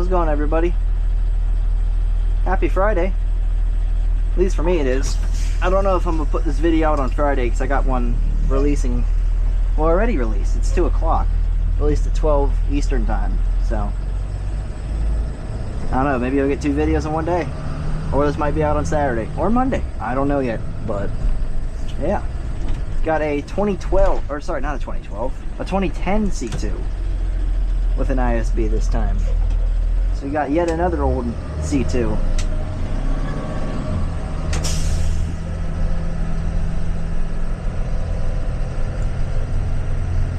How's it going, everybody? Happy Friday. At least for me it is. I don't know if I'm going to put this video out on Friday because I got one releasing, well, already released. It's 2 o'clock. Released at 12 Eastern time. So, I don't know. Maybe I'll get 2 videos in one day. Or this might be out on Saturday. Or Monday. I don't know yet. But, yeah. Got a 2012, or sorry, not a 2012. A 2010 C2. With an ISB this time. So we got yet another old C2.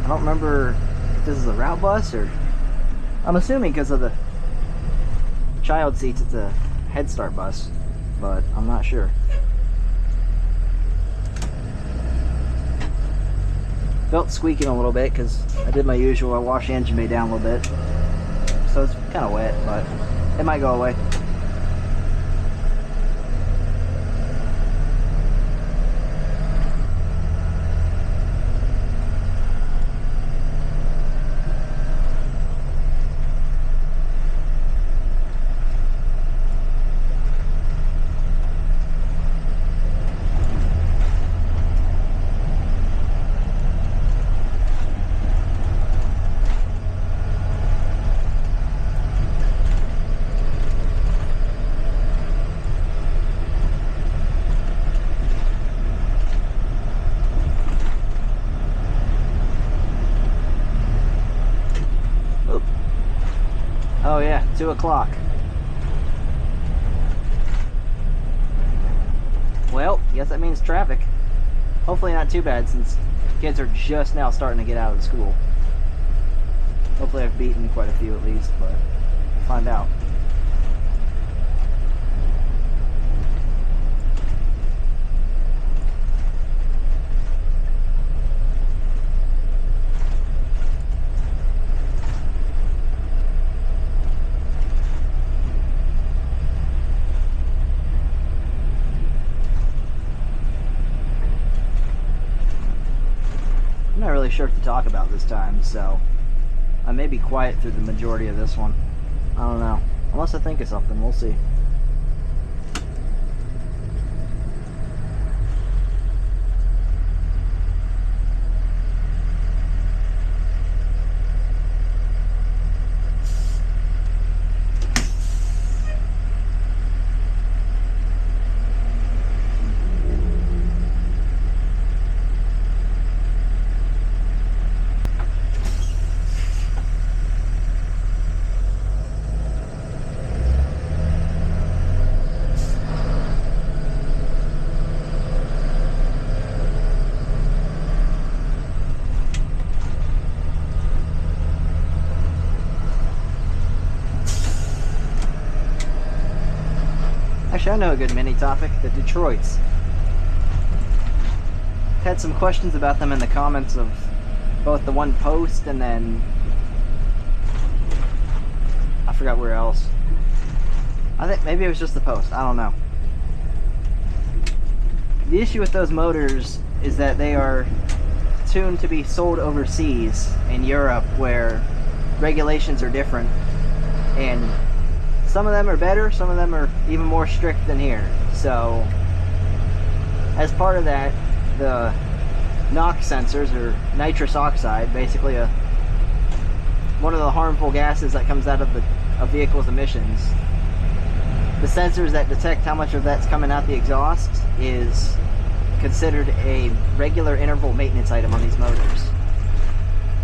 I don't remember if this is a route bus or... I'm assuming because of the child seats it's a Head Start bus, but I'm not sure. Felt squeaking a little bit because I did my usual. I washed the engine bay down a little bit. So it's kind of wet, but it might go away. Oh yeah, 2 o'clock. Well, guess that means traffic. Hopefully not too bad since kids are just now starting to get out of school. Hopefully I've beaten quite a few at least, but we'll find out. I'm not really sure what to talk about this time, so I may be quiet through the majority of this one. I don't know. Unless I think of something, we'll see. Actually, I know a good mini topic, the Detroits. Had some questions about them in the comments of both the one post and then I forgot where else. I think maybe it was just the post, I don't know. The issue with those motors is that they are tuned to be sold overseas in Europe where regulations are different, and some of them are better, some of them are even more strict than here. So, as part of that, the NOx sensors, or nitrous oxide, basically one of the harmful gases that comes out of a vehicle's emissions, the sensors that detect how much of that's coming out the exhaust is considered a regular interval maintenance item on these motors.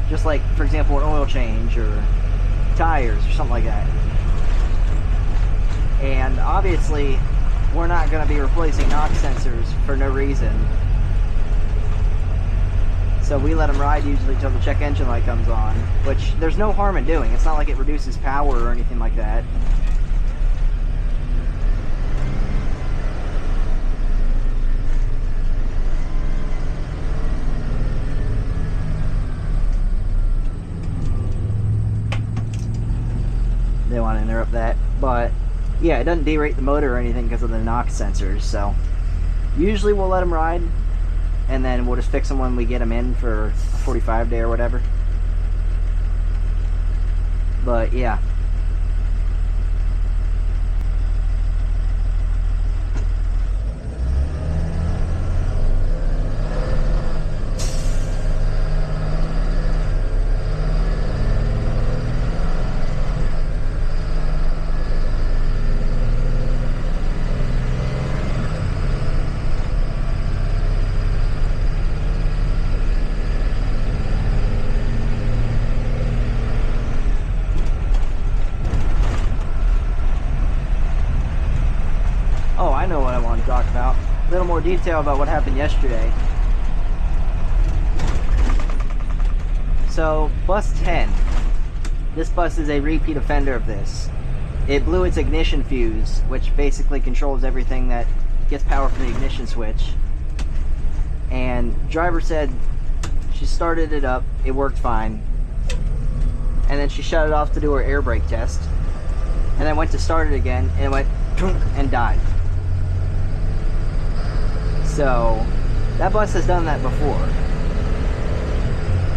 Just like, for example, an oil change or tires or something like that. And obviously, we're not going to be replacing NOx sensors for no reason. So we let them ride usually until the check engine light comes on, which there's no harm in doing. It's not like it reduces power or anything like that. They want to interrupt that, but yeah, it doesn't derate the motor or anything because of the NOx sensors. So usually we'll let them ride, and then we'll just fix them when we get them in for a 45 day or whatever. But yeah, more detail about what happened yesterday. So, bus 10. This bus is a repeat offender of this. It blew its ignition fuse, which basically controls everything that gets power from the ignition switch. And driver said she started it up, it worked fine. And then she shut it off to do her air brake test. And then went to start it again, and it went and died. So, that bus has done that before.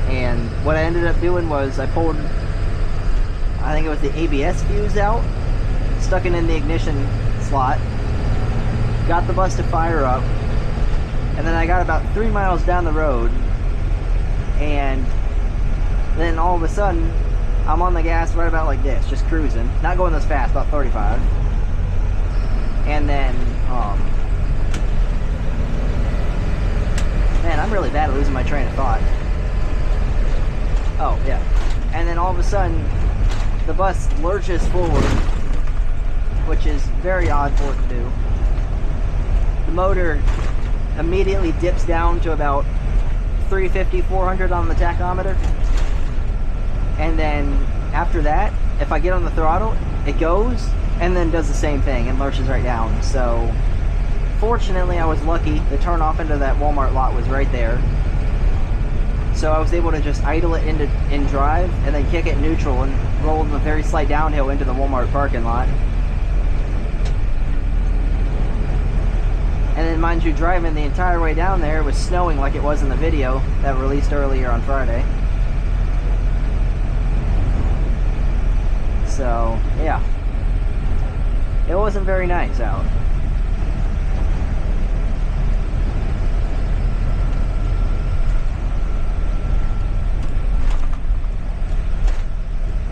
And what I ended up doing was I pulled, I think it was the ABS fuse out, stuck it in the ignition slot, got the bus to fire up, and then I got about 3 miles down the road, and then all of a sudden I'm on the gas right about like this, just cruising, not going this fast, about 35, and then man, I'm really bad at losing my train of thought. Oh yeah, and then all of a sudden the bus lurches forward, which is very odd for it to do. The motor immediately dips down to about 350, 400 on the tachometer. And then after that, if I get on the throttle, it goes and then does the same thing and lurches right down. So fortunately, I was lucky. The turn off into that Walmart lot was right there. So I was able to just idle it in drive and then kick it neutral and roll a very slight downhill into the Walmart parking lot. And then mind you, driving the entire way down there, it was snowing like it was in the video that released earlier on Friday. So, yeah. It wasn't very nice out.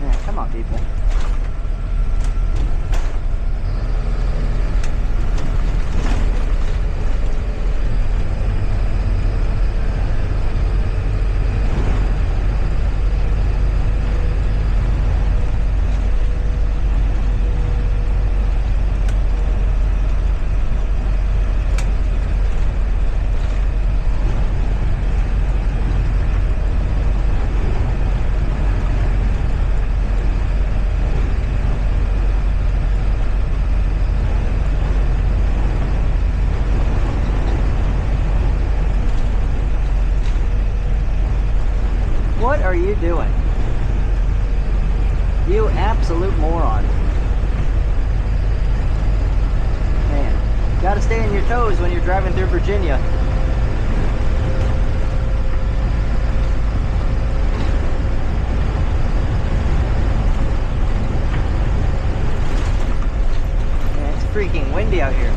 Yeah, come on, people. What are you doing? You absolute moron. Man, gotta stay on your toes when you're driving through Virginia. Man, it's freaking windy out here.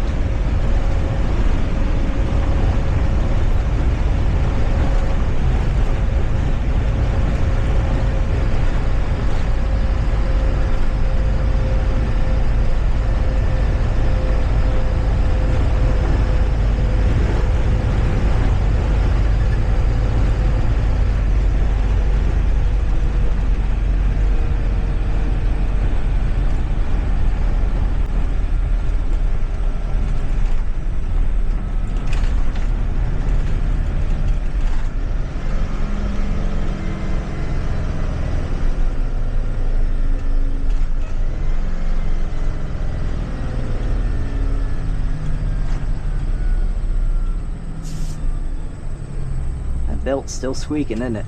Belt's still squeaking, isn't it?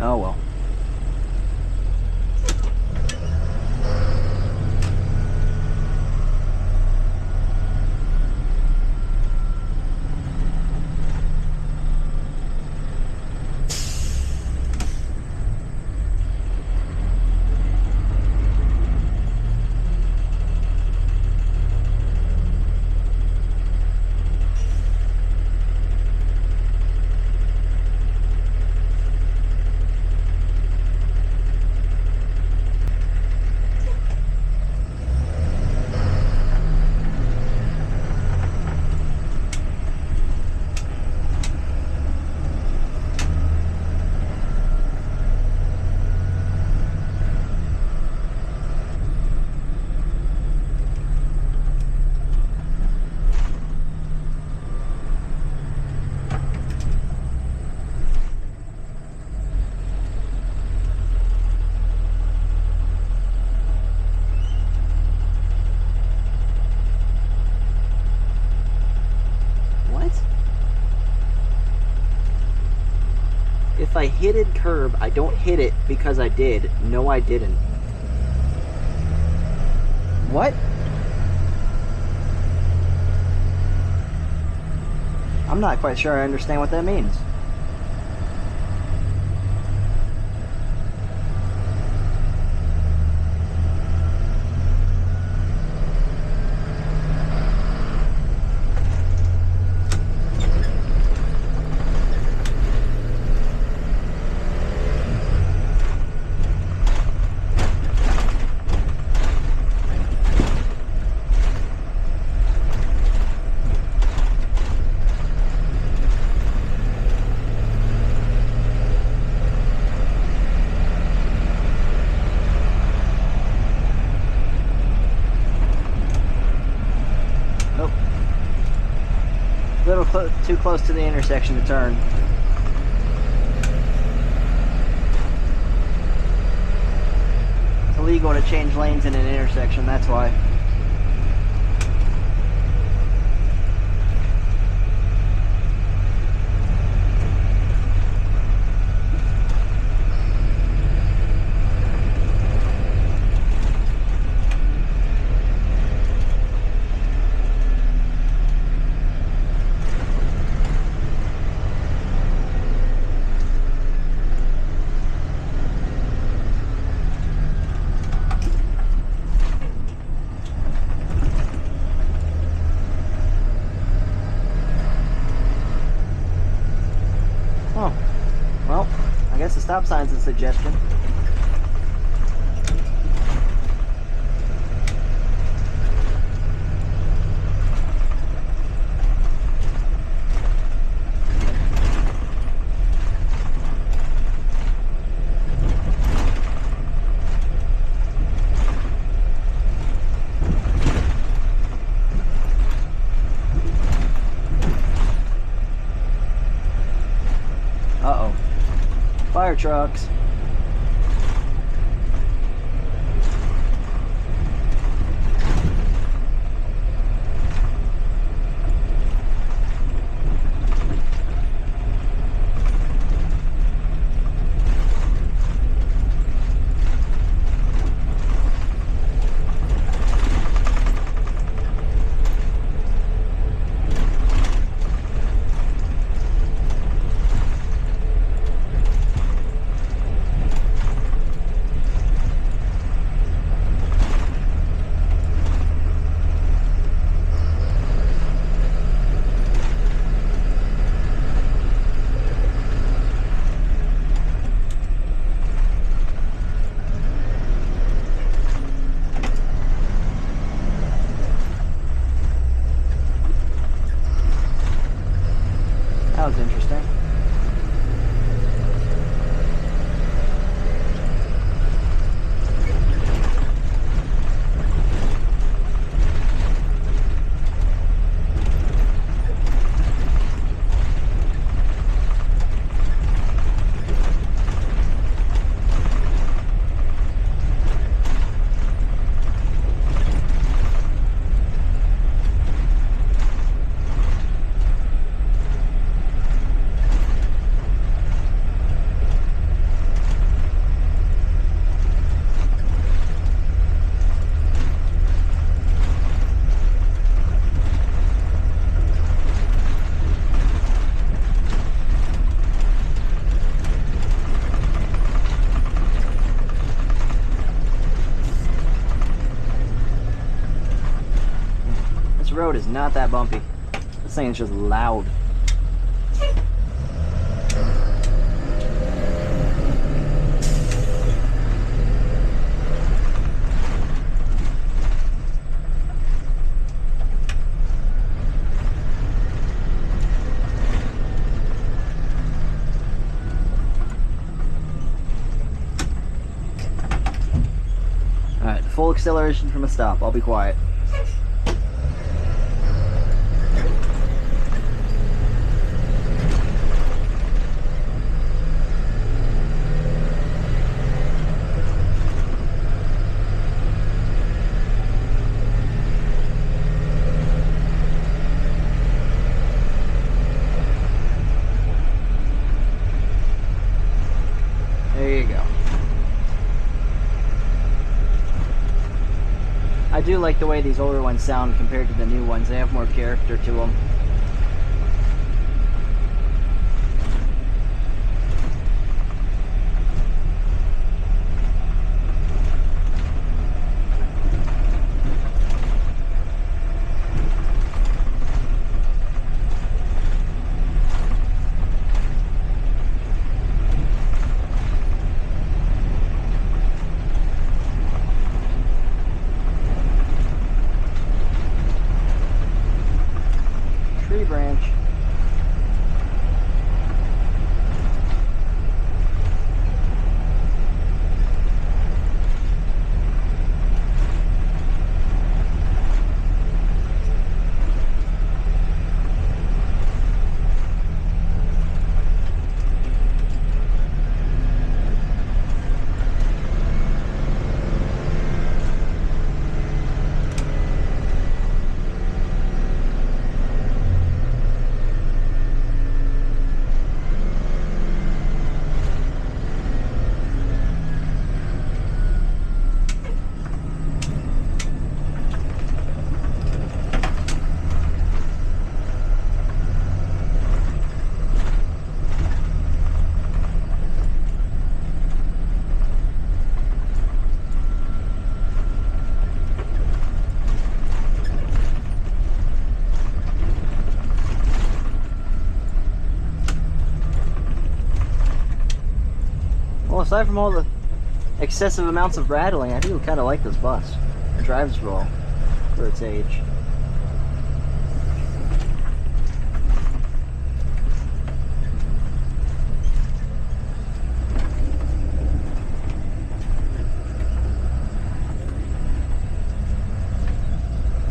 Oh well. If I hitted curb, I don't hit it because I did. No, I didn't. What? I'm not quite sure I understand what that means. Too close to the intersection to turn. It's illegal to change lanes in an intersection, that's why. Stop sign's a suggestion. Uh-oh. Fire trucks. That was interesting. This road is not that bumpy. This thing is just loud. Alright, full acceleration from a stop. I'll be quiet. There you go. I do like the way these older ones sound compared to the new ones. They have more character to them. Branch. Well, aside from all the excessive amounts of rattling, I do kind of like this bus. It drives well for its age.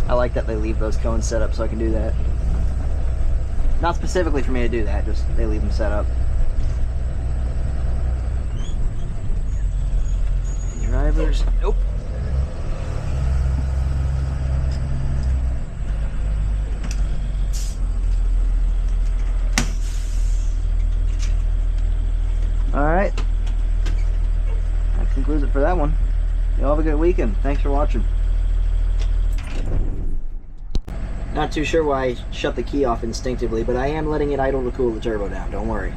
I like that they leave those cones set up so I can do that. Not specifically for me to do that, just they leave them set up. Drivers, nope. Alright. That concludes it for that one. You all have a good weekend. Thanks for watching. Not too sure why I shut the key off instinctively, but I am letting it idle to cool the turbo down, don't worry.